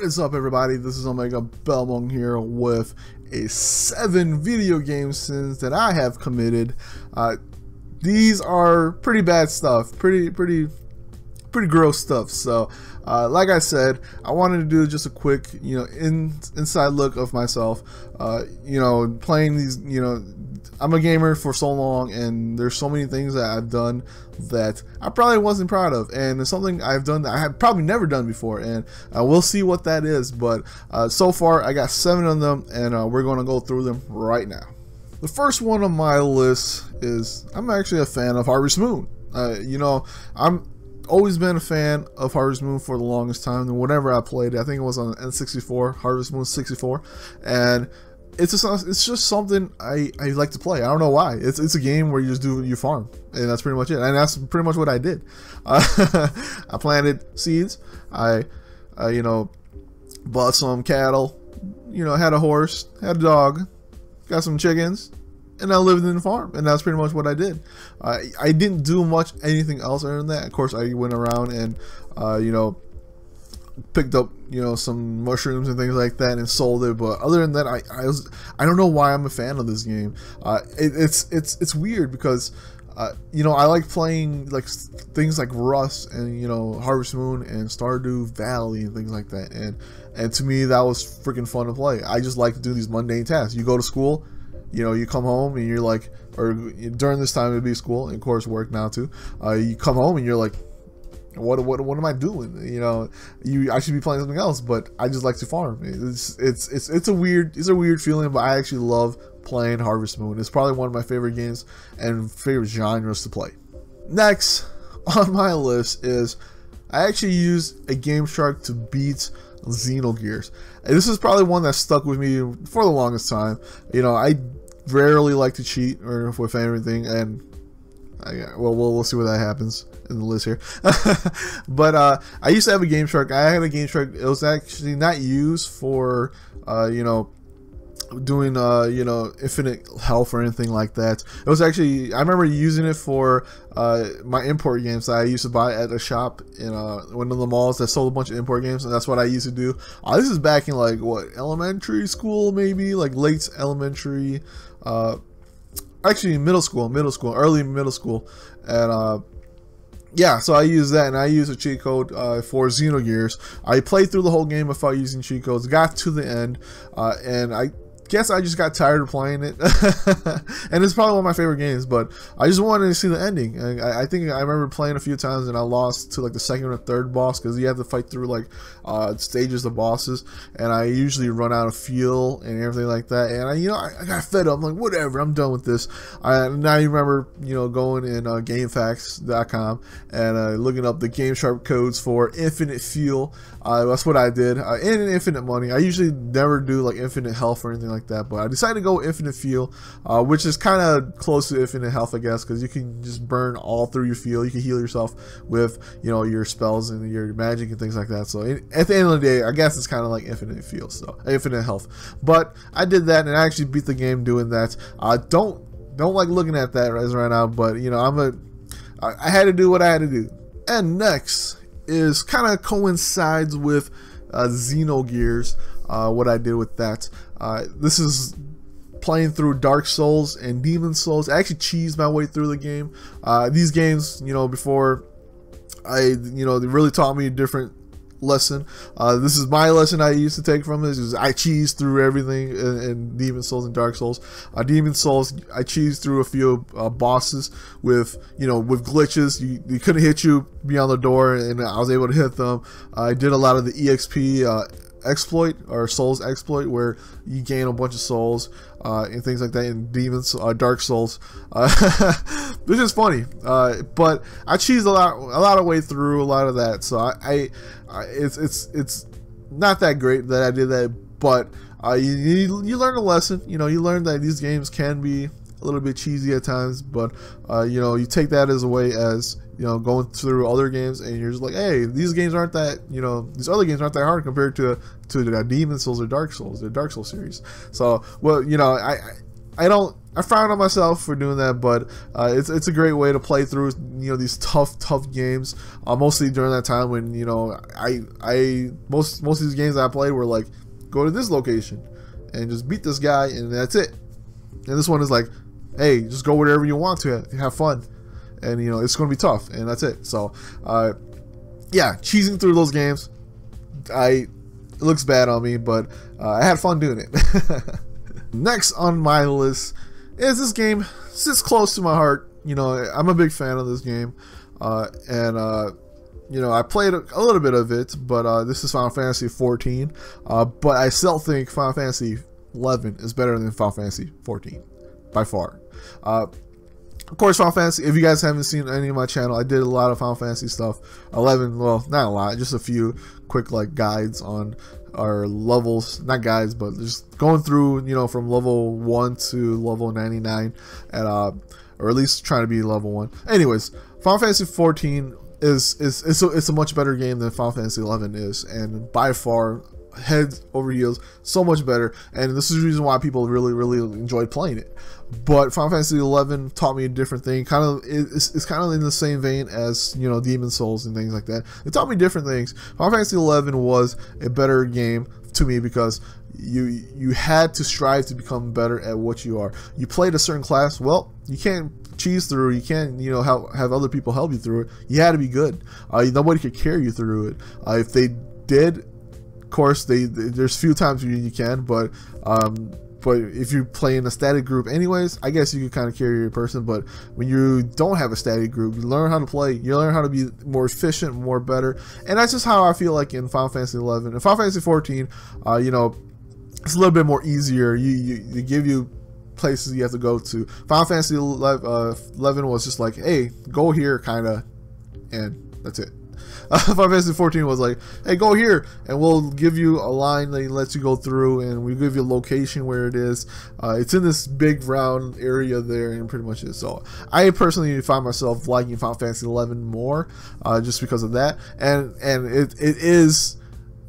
is up, everybody? This is Omega Belmont here with a 7 video game sins that I have committed. These are pretty bad stuff, pretty gross stuff. So like I said, I wanted to do just a quick, inside look of myself. Playing these, I'm a gamer for so long, and there's so many things that I've done that I probably wasn't proud of, and it's something I've done that I have probably never done before, and we'll see what that is. But so far I got 7 of them, and we're going to go through them right now. The first one on my list is, I'm actually a fan of Harvest Moon. I'm always been a fan of Harvest Moon for the longest time, and whenever I played it, I think it was on N64, Harvest Moon 64, and it's just something I like to play. I don't know why. It's a game where you farm, and that's pretty much it. And that's pretty much what I did. I planted seeds. I bought some cattle. Had a horse, had a dog, got some chickens, and I lived in the farm. And that's pretty much what I did. I didn't do anything else other than that. Of course, I went around and picked up some mushrooms and things like that and sold it, but other than that, I don't know why I'm a fan of this game. It's weird because I like playing like things like Rust and Harvest Moon and Stardew Valley and things like that, and to me that was freaking fun to play. I just like to do these mundane tasks. You go to school, you come home and you're like, or during this time it'd be school and of course work now too. You come home and you're like, what am I doing? I should be playing something else, but I just like to farm. It's a weird feeling, but I actually love playing Harvest Moon. It's probably one of my favorite games and favorite genres to play. Next on my list is, I actually used a Game Shark to beat Xenogears. And this is probably one that stuck with me for the longest time. I rarely like to cheat or with anything, and we'll see what that happens in the list here. But I used to have a Game Shark. I had a Game Shark. It was actually not used for doing infinite health or anything like that. It was actually, I remember using it for my import games that I used to buy at a shop in one of the malls that sold a bunch of import games, and that's what I used to do. This is back in like elementary school, maybe like late elementary, actually middle school, early middle school. And yeah, so I used that, and I used a cheat code for Xenogears. I played through the whole game without using cheat codes, got to the end, and I guess I just got tired of playing it. And it's probably one of my favorite games, but I just wanted to see the ending. And I think I remember playing a few times and I lost to like the second or third boss, because you have to fight through like stages of bosses, and I usually run out of fuel and everything like that, and I got fed up. I'm like, whatever, I'm done with this. Now you remember going in GameFAQs.com and looking up the Game Shark codes for infinite fuel. That's what I did, and infinite money. I usually never do like infinite health or anything like that, but I decided to go infinite fuel, which is kind of close to infinite health, I guess, because you can just burn all through your fuel. You can heal yourself with your spells and your magic and things like that. So at the end of the day, I guess it's kind of like infinite fuel, so infinite health. But I did that, and I actually beat the game doing that. Don't like looking at that right now, but I had to do what I had to do. And next is kind of coincides with Xenogears, what I did with that. This is playing through Dark Souls and Demon Souls. I actually cheesed my way through the game. These games, before they really taught me a different lesson. This is my lesson I used to take from this, is I cheesed through everything in Demon Souls and Dark Souls. Demon Souls, I cheesed through a few bosses with with glitches. You couldn't hit you beyond the door, and I was able to hit them. I did a lot of the EXP exploit, or souls exploit, where you gain a bunch of souls and things like that in Dark Souls, which is funny. But I cheesed a lot of way through a lot of that, so it's not that great that I did that, but you learn a lesson. You learn that these games can be a little bit cheesy at times, but you take that as a way as going through other games, and you're just like, hey, these games aren't that, these other games aren't that hard compared to the Demon Souls or Dark Souls, the Dark Souls series. So, well, I frown on myself for doing that, but it's a great way to play through, you know, these tough games. Mostly during that time when, you know, most of these games I played were like, go to this location and just beat this guy and that's it. And this one is like, hey, just go wherever you want to have fun, and you know it's going to be tough, and that's it. So yeah, cheesing through those games, it looks bad on me, but I had fun doing it. Next on my list is this game. Sits close to my heart. You know, I'm a big fan of this game, and you know, I played a little bit of it, but this is Final Fantasy 14. But I still think Final Fantasy 11 is better than Final Fantasy 14 by far. Of course, Final Fantasy, if you guys haven't seen any of my channel, I did a lot of Final Fantasy stuff. 11, well, not a lot, just a few quick like guides on our levels, not guides, but just going through, you know, from level 1 to level 99, and or at least trying to be level 1. Anyways, Final Fantasy 14 it's a much better game than Final Fantasy 11 is, and by far head over heels so much better, and this is the reason why people really enjoyed playing it. But Final Fantasy 11 taught me a different thing. It's kind of in the same vein as, you know, Demon's Souls and things like that. It taught me different things. Final Fantasy 11 was a better game to me because you had to strive to become better at what you are. You played a certain class, well, you can't cheese through, you can't, you know, have other people help you through it. You had to be good. Nobody could carry you through it. If they did, of course, there's few times you can, but if you play in a static group anyways, I guess you can kind of carry your person. But when you don't have a static group, you learn how to play, you learn how to be more efficient, more better, and that's just how I feel like in Final Fantasy 11. In Final Fantasy 14, you know, it's a little bit more easier. They give you places you have to go to. Final Fantasy 11 was just like, hey, go here, kind of, and that's it. Final Fantasy 14 was like, hey, go here, and we'll give you a line that lets you go through, and we give you a location where it is. It's in this big round area there, and pretty much is. So I personally find myself liking Final Fantasy 11 more, just because of that. And it is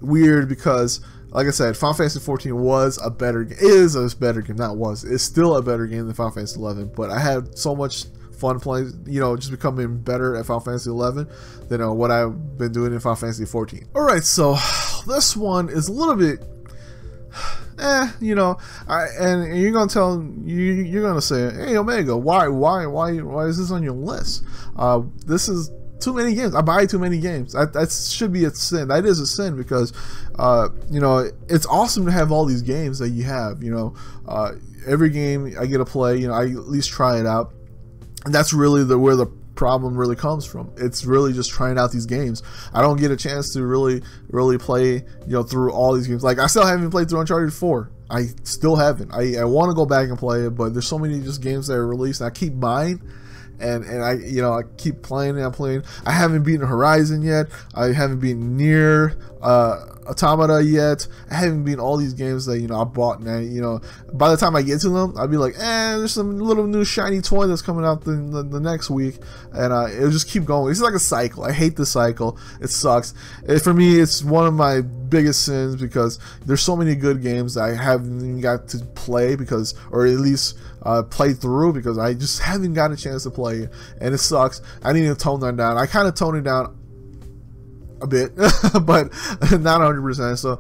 weird because, like I said, Final Fantasy 14 was a better game. Is a better game, not was. It's still a better game than Final Fantasy 11. But I had so much fun playing, you know, just becoming better at Final Fantasy 11 than what I've been doing in Final Fantasy 14. Alright, so this one is a little bit, you know, and you're gonna you're gonna say, hey Omega, why is this on your list? This is too many games. I buy too many games. That should be a sin. That is a sin because, you know, it's awesome to have all these games that you have. You know, every game I get to play, you know, I at least try it out. And that's really where the problem really comes from. It's really just trying out these games. I don't get a chance to really play, you know, through all these games. Like, I still haven't played through Uncharted 4. I still haven't. I want to go back and play it, but there's so many just games that are released, and I keep buying. And I, you know, I keep playing and I'm playing. I haven't beaten Horizon yet. I haven't beaten Nier Automata yet. I haven't beaten all these games that, you know, I bought, and you know, by the time I get to them, I'll be like, there's some little new shiny toy that's coming out the next week, and it'll just keep going. It's like a cycle. I hate the cycle. It sucks. For me, it's one of my biggest sins because there's so many good games that I haven't even got to play because, or at least play through, because I just haven't got a chance to play it, and it sucks. I need to tone that down. I kind of tone it down a bit, but not 100%. So,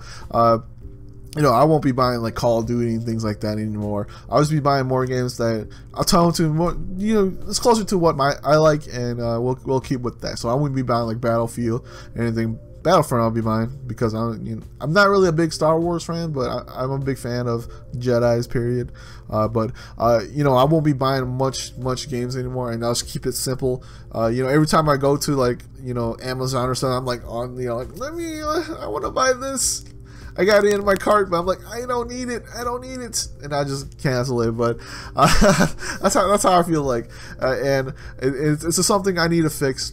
you know, I won't be buying like Call of Duty and things like that anymore. I'll just be buying more games that I'll tone to more, you know, it's closer to what I like, and we'll keep with that. So I wouldn't be buying like Battlefield or anything. Battlefront I'll be buying because I'm not really a big Star Wars fan, but I'm a big fan of Jedi's period. But you know, I won't be buying much games anymore, and I'll just keep it simple. You know, every time I go to like, you know, Amazon or something, I'm like on, you know, like, I want to buy this. I got it in my cart, but I'm like, I don't need it, and I just cancel it. But that's how I feel like, and it's just something I need to fix.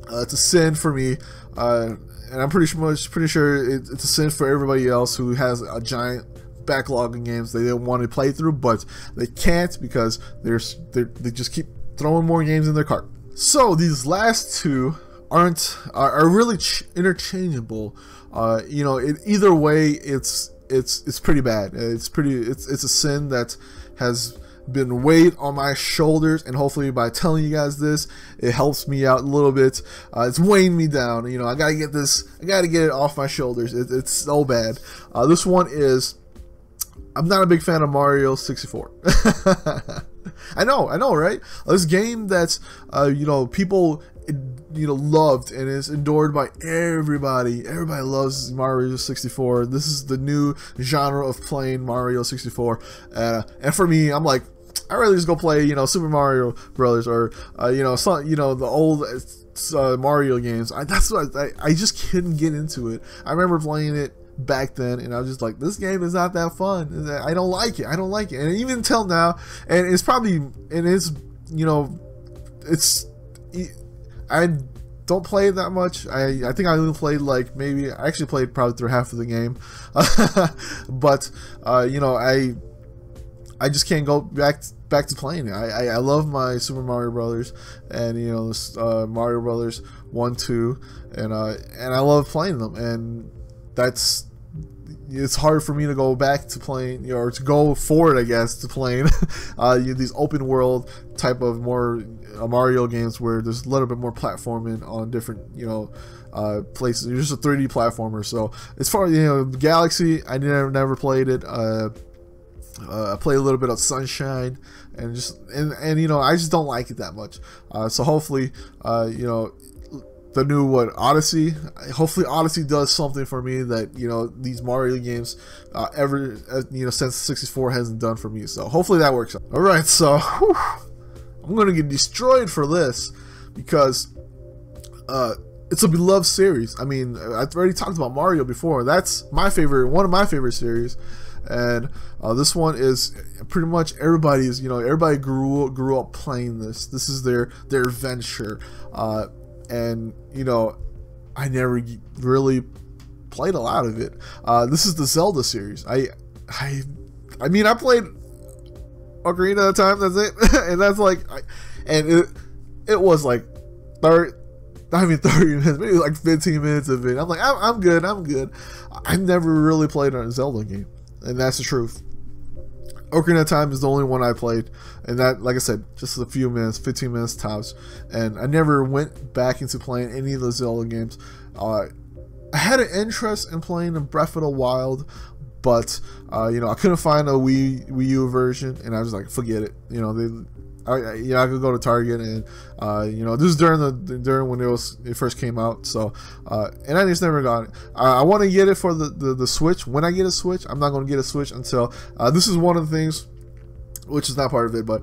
It's a sin for me, and I'm pretty sure it's a sin for everybody else who has a giant backlog of games they don't want to play through, but they can't because they just keep throwing more games in their cart. So these last two are really interchangeable. You know, either way, it's it's pretty bad. It's a sin that has been weight on my shoulders, and hopefully by telling you guys this, it helps me out a little bit. It's weighing me down. You know, I gotta get it off my shoulders. It's so bad. This one is, I'm not a big fan of Mario 64. I know, right? This game that's, you know, people, you know, loved and is adored by everybody. Everybody loves Mario 64. This is the new genre of playing Mario 64. And for me, I'm like, I'd rather just go play, you know, Super Mario Brothers, or you know, the old Mario games. That's what I just couldn't get into it. I remember playing it back then, and I was just like, this game is not that fun. I don't like it. And even till now, and it's probably, and it's, you know, it's, I don't play it that much. I think I only played, like, maybe, I actually played probably through half of the game. But you know, I just can't go back to playing it. I love my Super Mario Brothers, and you know, Mario Brothers 1, 2, and I love playing them, and it's hard for me to go back to playing, you know, or to go forward, I guess, to playing these open world type of more Mario games where there's a little bit more platforming on different, you know, places. You're just a 3D platformer. So as far as, you know, Galaxy, I never played it. I played a little bit of Sunshine, and just and you know, I just don't like it that much. So hopefully, you know, the new Odyssey. Hopefully, Odyssey does something for me that, you know, these Mario games ever, you know, since 64 hasn't done for me. So hopefully that works out. All right, so I'm gonna get destroyed for this because it's a beloved series. I mean, I've already talked about Mario before. That's my favorite, one of my favorite series. And this one is pretty much everybody's, you know, everybody grew up playing this. This is their venture, and you know, I never really played a lot of it. This is the Zelda series. I mean, I played Ocarina of Time. That's it, and that's like, it was like 30 minutes, maybe like 15 minutes of it. I'm like, I'm good. I've never really played a Zelda game. And that's the truth. Ocarina of Time is the only one I played, and that, like I said, just a few minutes, 15 minutes tops. And I never went back into playing any of the Zelda games. I had an interest in playing the Breath of the Wild, but you know, I couldn't find a Wii U version, and I was like, forget it. You know, I could go to Target, and you know, this is during when it first came out. So and I just never got it. I want to get it for the Switch. When I get a Switch, I'm not going to get a Switch until this is one of the things, which is not part of it, but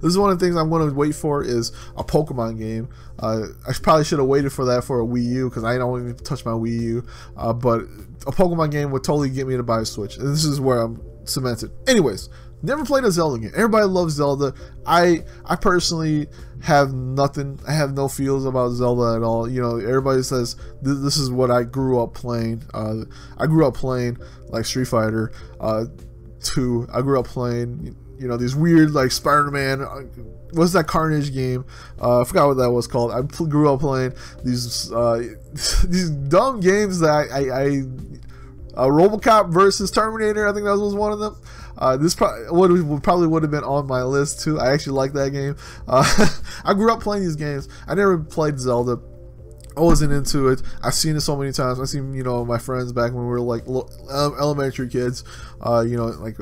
this is one of the things I'm going to wait for is a Pokemon game. I probably should have waited for that for a Wii U, because I don't even touch my Wii U. But a Pokemon game would totally get me to buy a Switch, and this is where I'm cemented. Anyways. Never played a Zelda game. Everybody loves Zelda. I personally have nothing. I have no feels about Zelda at all. You know, everybody says this is what I grew up playing. I grew up playing like Street Fighter 2. I grew up playing, you know, these weird like Spider-Man. What's that Carnage game? I forgot what that was called. I grew up playing these these dumb games that RoboCop versus Terminator. I think that was one of them. This probably would have been on my list too. I actually like that game. I grew up playing these games. I never played Zelda. I wasn't into it. I've seen it so many times. I've seen, you know, my friends back when we were like elementary kids. You know, like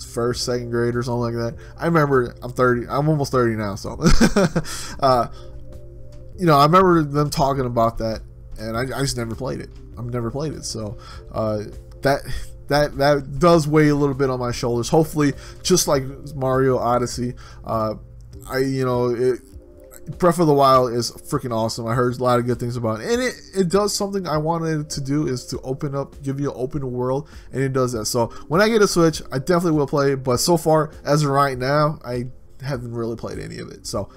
first, second grade or something like that. I remember. I'm 30. I'm almost 30 now. So, you know, I remember them talking about that, and I just never played it. I've never played it. So that does weigh a little bit on my shoulders. Hopefully, just like Mario Odyssey, you know, Breath of the Wild is freaking awesome. I heard a lot of good things about it, and it does something I wanted it to do, is to open up, give you an open world, and it does that. So when I get a Switch, I definitely will play it. But so far, as of right now, I haven't really played any of it. So,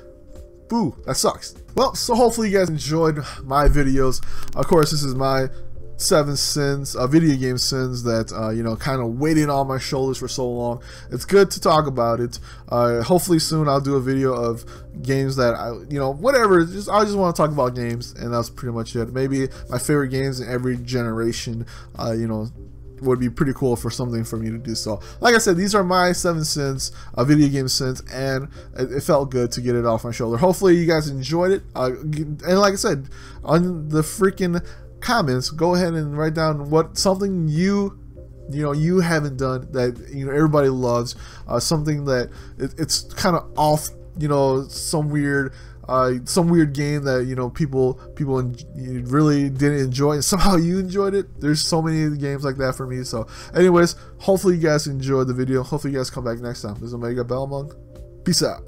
boo, that sucks. Well, so hopefully you guys enjoyed my videos. Of course, this is my 7 sins, video game sins that you know, kind of weighted on my shoulders for so long. It's good to talk about it. Hopefully soon I'll do a video of games that you know, whatever. I just want to talk about games, and that's pretty much it. Maybe my favorite games in every generation. You know, would be pretty cool for something for me to do. So like I said, these are my 7 cents, video game cents, and it felt good to get it off my shoulder. Hopefully you guys enjoyed it, and like I said, on the freaking comments, go ahead and write down what something you haven't done that everybody loves, something that it's kind of off, some weird game that people really didn't enjoy, and somehow you enjoyed it. There's so many games like that for me. So anyways, hopefully you guys enjoyed the video. Hopefully you guys come back next time. This is Omega Belmont. Peace out.